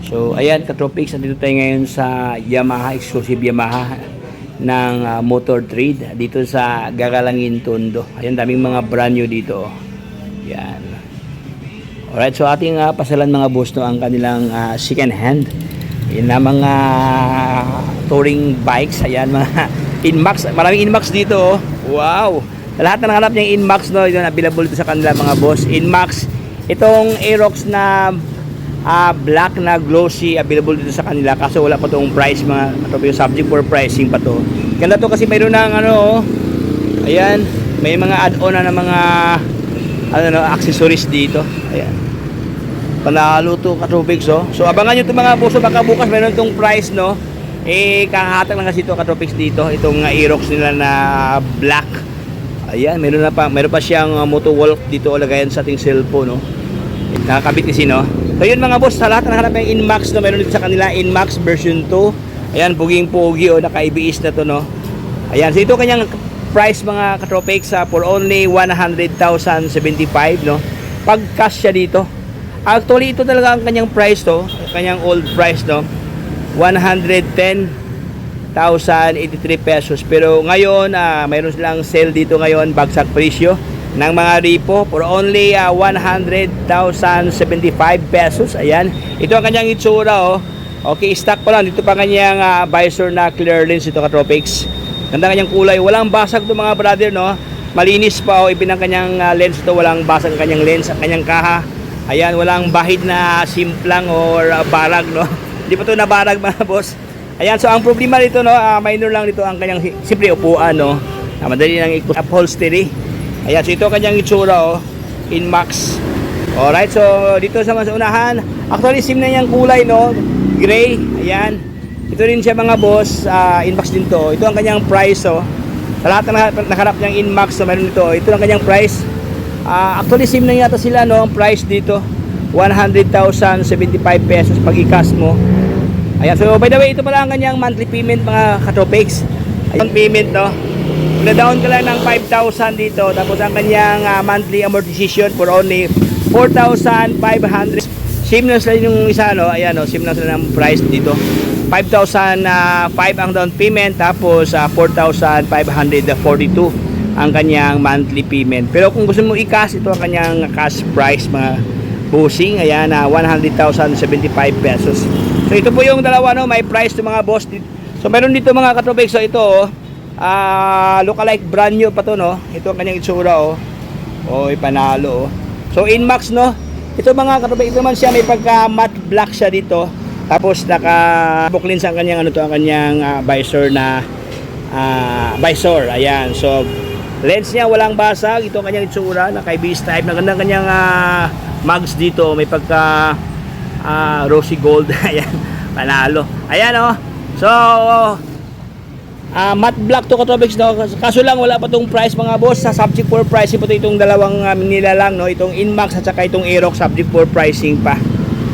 So ayan Katropics, nandito tayo ngayon sa Yamaha, exclusive Yamaha ng Motor Trade dito sa Gagalangin, Tondo. Ayan, daming mga brand new dito. Yan. Alright, so ating pasalan mga boss no, ang kanilang second hand. Yan na mga touring bikes. Ayan, mga Inmax. Maraming Inmax dito. Oh. Wow! Lahat na nahanap niyang Inmax no, yun available dito sa kanila mga boss. Inmax. Itong Aerox na black na glossy available dito sa kanila, kaso wala pa tong price mga Katropics, subject for pricing pa to. Ganda to kasi mayroon ng ano, ayan, may mga add-on na mga accessories dito. Ayan, panalo to Katropics. Oh. So abangan nyo itong mga boss, baka bukas mayroon tong price no, kahatag lang kasi ito Katropics dito, itong Aerox nila na black. Ayan, mayroon pa siyang Motowolf dito lagayan sa ating cellphone no. Nakakabit kasi no. So yun mga boss, sa lahat na nahanap ng Inmax no, meron dito sa kanila Inmax version 2. Ayan, puging-pugi o naka-ABS na to no. Ayan, so ito kanyang price mga Katropics for only 100,075 no. Pag cash siya dito. Actually ito talaga ang kanyang price to, kanyang old price no. 110,083 pesos. Pero ngayon mayroon silang sale dito ngayon, bagsak presyo ng mga repo for only 100,075 pesos. Ayan, ito ang kanyang itsura oh. Okay, stock pa lang. Dito pa kanyang visor na clear lens ito Katropics. Ganda kanyang kulay, walang basag to mga brother no. Malinis pa oh, ibinang kanyang lens ito, walang basag ang kanyang lens, ang kanyang kaha. Ayan, walang bahid na simplang or barag no. Hindi pa to nabarag mga boss. Ayan, so ang problema dito no, minor lang dito ang kanyang simple upuan no. Madali lang upholstery. Ayan, so ito kanyang itsura oh, Inmax. Alright, so dito sa mas unahan, actually sim na niyang kulay no, gray. Ayan, ito rin siya mga boss, Inmax din to. Ito ang kanyang price oh. Sa lahat na nakarap niyang Inmax so meron dito, ito ang kanyang price. Actually sim na yata sila no, ang price dito 100,075 pesos pag i-cash mo. Ayan, so by the way, ito pala ang kanyang monthly payment mga Katropics. Ayan, payment no, na-down ka lang ng 5,000 dito, tapos ang kanyang monthly amortization for only 4,500. Same lang sila yung isa no, ayan no, same lang sila ng price dito. 5,005 ang down payment, tapos 4,542 ang kanyang monthly payment. Pero kung gusto mo i-cash, ito ang kanyang cash price mga bossing. Ayan, 100,075 pesos. So ito po yung dalawa no, may price to mga boss. So meron dito mga Katropics, so ito oh, lookalike brand new pa to no. Ito ang kanyang itsura oh. Oh, ipanalo oh. So Inmax no. Ito mga Katropics, ito naman siya may pagka matte black siya dito. Tapos naka booklins ang kanyang ano to, ang kanyang visor na visor. Ayan. So lens niya walang basag. Ito ang kanyang itsura, naka-ABS type. Maganda ang kanyang mags dito, may pagka rosy gold. Ayan, panalo. Ayan oh. So matte black to Katropics no. Kaso lang wala pa tong price mga boss. Sa subject for pricing po itong dalawang nilalang no, itong Inmax at saka itong Aerox, subject for pricing pa.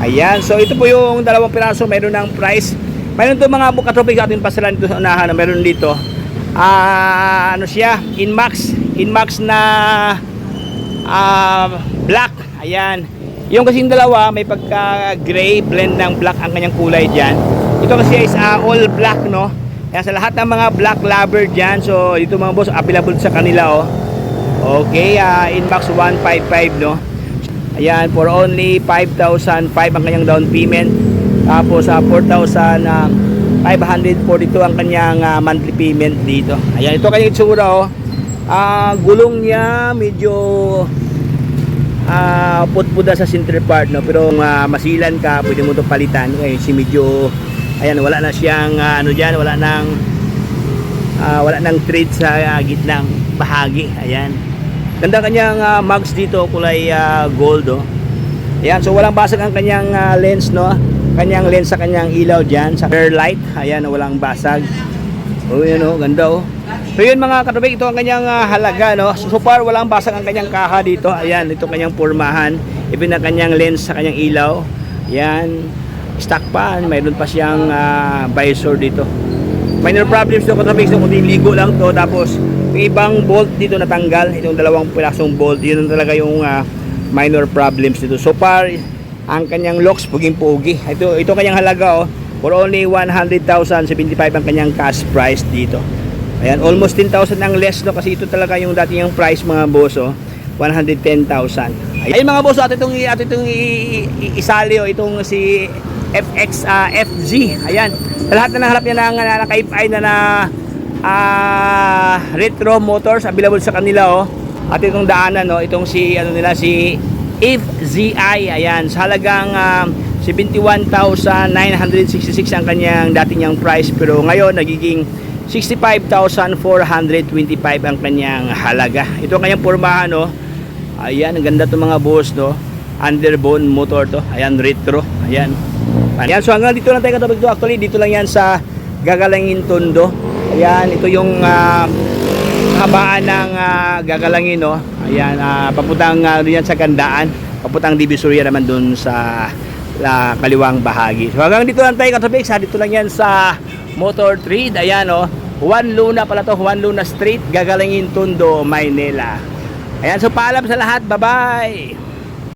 Ayan, so ito po yung dalawang piraso, mayroon ng price. Mayroon to mga Katropics ating pasalan dito sa unahan no, mayroon dito ano siya, Inmax na black. Ayan, yung kasing dalawa may pagka gray, blend ng black ang kanyang kulay dyan. Ito kasi is all black no. Kaya sa lahat ng mga black lover dyan, so dito mga boss, available sa kanila oh. Okay, Inmax 155 no. Ayan, for only 5,005 ang kanyang down payment. Tapos 4,542 ang kanyang monthly payment dito. Ayan, ito kanyang itsura oh. Gulong niya medyo putpuda sa center part no, pero masilan ka, pwede mo 'tong palitan. Ngayon si medyo ayan, wala na siyang ano diyan, wala nang tread sa gitnang bahagi. Ayan, ganda kanyang mags dito, kulay gold oh. Ayan, so walang basag ang kanyang lens no, kanyang lens sa kanyang ilaw diyan sa rear light. Ayan, walang basag. Oh, yan oh, ganda oh. So yun mga Katropics, ito ang kanyang halaga no. So far walang basag ang kanyang kaha dito. Ayan, ito kanyang pormahan, even ang kanyang lens sa kanyang ilaw. Ayan, stock pa, mayroon pa siyang visor dito. Minor problems to Katropics, kundi ligo lang to. Tapos yung ibang bolt dito natanggal, itong dalawang pirasong bolt, yun talaga yung minor problems dito. So far ang kanyang locks, puging-pugi. Ito kanyang halaga, oh. For only 100,075 ang kanyang cash price dito. Ayan, almost 10,000 ang less, no, kasi ito talaga yung dating yung price, mga boss, oh. 110,000. Ayun mga boss, at itong isali, oh, itong si FG. Ayan. Sa lahat na nangharap niya ng naka-FI na retro motors available sa kanila, oh. At itong daanan, no, itong si si FZI. Ayan, sa halagang 71,966 ang kanyang dating niyang price, pero ngayon nagiging 65,425 ang kanyang halaga. Ito ang kanyang pormahan, no. Ayan, ang ganda 'tong mga boss, no. Underbone motor to. Ayan, retro. Ayan. Ayan, so hanggang dito lang tayo katapos. Actually, dito lang yan sa Gagalangin Tondo. Ayan, ito yung habaan ng Gagalangin, no. Ayan, papuntang diyan sa Gandaan, papuntang Divisoria naman dun sa kaliwang bahagi. So hanggang dito lang tayo katapos. Dito lang yan sa Motor Trade. Ayan, no. Juan Luna pala to, Juan Luna Street, Gagalangin Tondo, Maynila. Ayan, so paalam sa lahat. Bye-bye!